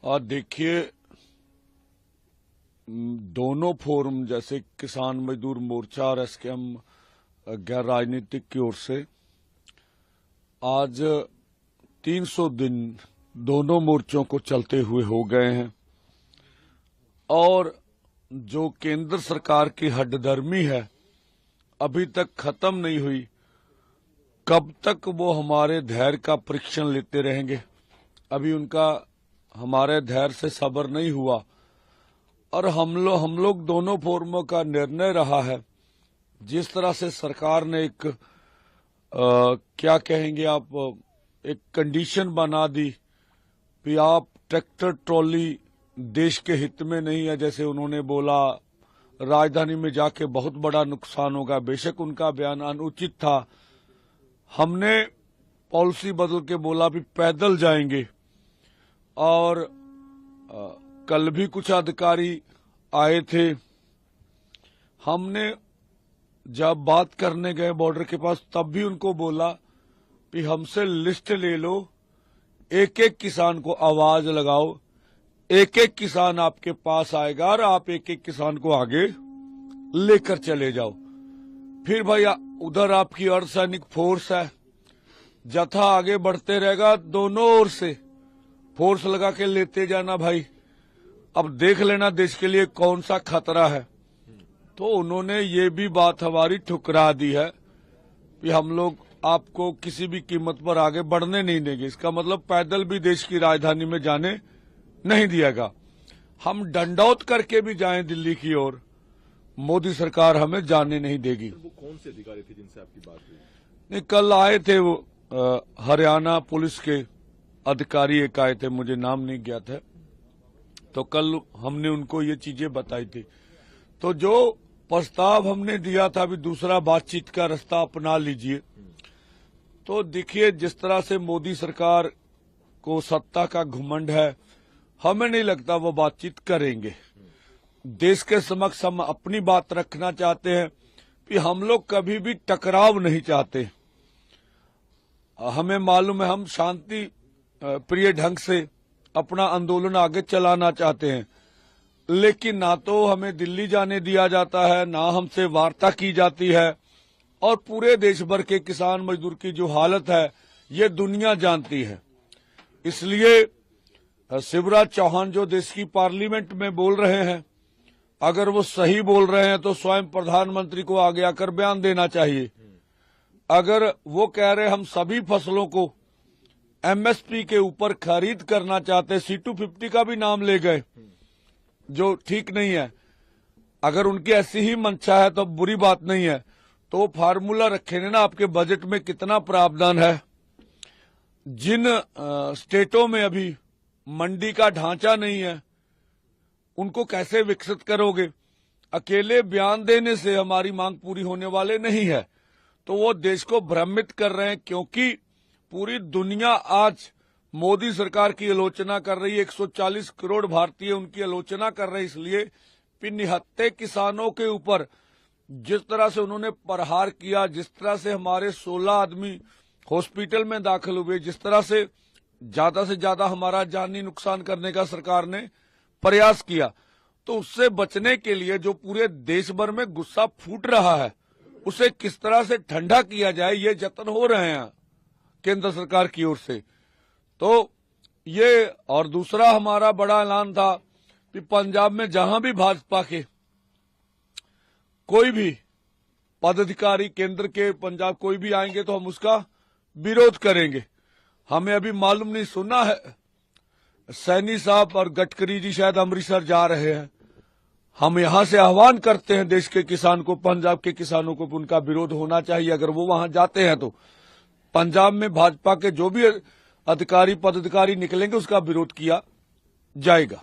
और देखिए, दोनों फोरम जैसे किसान मजदूर मोर्चा और एसकेएम गैर राजनीतिक की ओर से आज 300 दिन दोनों मोर्चों को चलते हुए हो गए हैं और जो केंद्र सरकार की हठधर्मी है अभी तक खत्म नहीं हुई। कब तक वो हमारे धैर्य का परीक्षण लेते रहेंगे? अभी उनका हमारे धैर्य से सब्र नहीं हुआ और हम लोग दोनों फोरमों का निर्णय रहा है, जिस तरह से सरकार ने एक क्या कहेंगे आप, एक कंडीशन बना दी कि आप ट्रैक्टर ट्रॉली देश के हित में नहीं है। जैसे उन्होंने बोला राजधानी में जाके बहुत बड़ा नुकसान होगा। बेशक उनका बयान अनुचित था। हमने पॉलिसी बदल के बोला भी पैदल जाएंगे और कल भी कुछ अधिकारी आए थे। हमने जब बात करने गए बॉर्डर के पास तब भी उनको बोला कि हमसे लिस्ट ले लो, एक एक किसान को आवाज लगाओ, एक एक किसान आपके पास आएगा और आप एक एक किसान को आगे लेकर चले जाओ। फिर भैया उधर आपकी अर्धसैनिक फोर्स है, जत्था आगे बढ़ते रहेगा, दोनों ओर से फोर्स लगा के लेते जाना भाई। अब देख लेना देश के लिए कौन सा खतरा है। तो उन्होंने ये भी बात हमारी ठुकरा दी है कि हम लोग आपको किसी भी कीमत पर आगे बढ़ने नहीं देंगे। इसका मतलब पैदल भी देश की राजधानी में जाने नहीं दिएगा। हम डंडौत करके भी जाएं दिल्ली की ओर, मोदी सरकार हमें जाने नहीं देगी। वो कौन से अधिकारी थे जिनसे आपकी बात हुई? नहीं, कल आए थे वो हरियाणा पुलिस के अधिकारी एक आए थे, मुझे नाम नहीं ज्ञात है। तो कल हमने उनको ये चीजें बताई थी। तो जो प्रस्ताव हमने दिया था भी दूसरा बातचीत का रास्ता अपना लीजिए। तो देखिए जिस तरह से मोदी सरकार को सत्ता का घमंड है, हमें नहीं लगता वो बातचीत करेंगे। देश के समक्ष हम अपनी बात रखना चाहते हैं कि हम लोग कभी भी टकराव नहीं चाहते। हमें मालूम है हम शांति प्रिय ढंग से अपना आंदोलन आगे चलाना चाहते हैं, लेकिन ना तो हमें दिल्ली जाने दिया जाता है, ना हमसे वार्ता की जाती है। और पूरे देश भर के किसान मजदूर की जो हालत है ये दुनिया जानती है। इसलिए शिवराज चौहान जो देश की पार्लियामेंट में बोल रहे हैं, अगर वो सही बोल रहे हैं तो स्वयं प्रधानमंत्री को आगे आकर बयान देना चाहिए। अगर वो कह रहे हम सभी फसलों को एमएसपी के ऊपर खरीद करना चाहते, C250 का भी नाम ले गए, जो ठीक नहीं है। अगर उनकी ऐसी ही मंशा है तो बुरी बात नहीं है, तो वो फार्मूला रखे ना आपके बजट में कितना प्रावधान है। जिन स्टेटों में अभी मंडी का ढांचा नहीं है उनको कैसे विकसित करोगे? अकेले बयान देने से हमारी मांग पूरी होने वाले नहीं है। तो वो देश को भ्रमित कर रहे हैं, क्योंकि पूरी दुनिया आज मोदी सरकार की आलोचना कर रही है। 140 करोड़ भारतीय उनकी आलोचना कर रहे हैं, इसलिए कि निहत्थे किसानों के ऊपर जिस तरह से उन्होंने प्रहार किया, जिस तरह से हमारे 16 आदमी हॉस्पिटल में दाखिल हुए, जिस तरह से ज्यादा हमारा जानी नुकसान करने का सरकार ने प्रयास किया, तो उससे बचने के लिए जो पूरे देश भर में गुस्सा फूट रहा है उसे किस तरह से ठंडा किया जाए, ये जतन हो रहे हैं केंद्र सरकार की ओर से। तो ये और दूसरा हमारा बड़ा ऐलान था कि पंजाब में जहां भी भाजपा के कोई भी पदाधिकारी केंद्र के पंजाब कोई भी आएंगे तो हम उसका विरोध करेंगे। हमें अभी मालूम नहीं, सुना है सैनी साहब और गडकरी जी शायद अमृतसर जा रहे हैं। हम यहां से आह्वान करते हैं देश के किसान को, पंजाब के किसानों को, उनका विरोध होना चाहिए। अगर वो वहां जाते हैं तो पंजाब में भाजपा के जो भी अधिकारी पदाधिकारी निकलेंगे उसका विरोध किया जाएगा।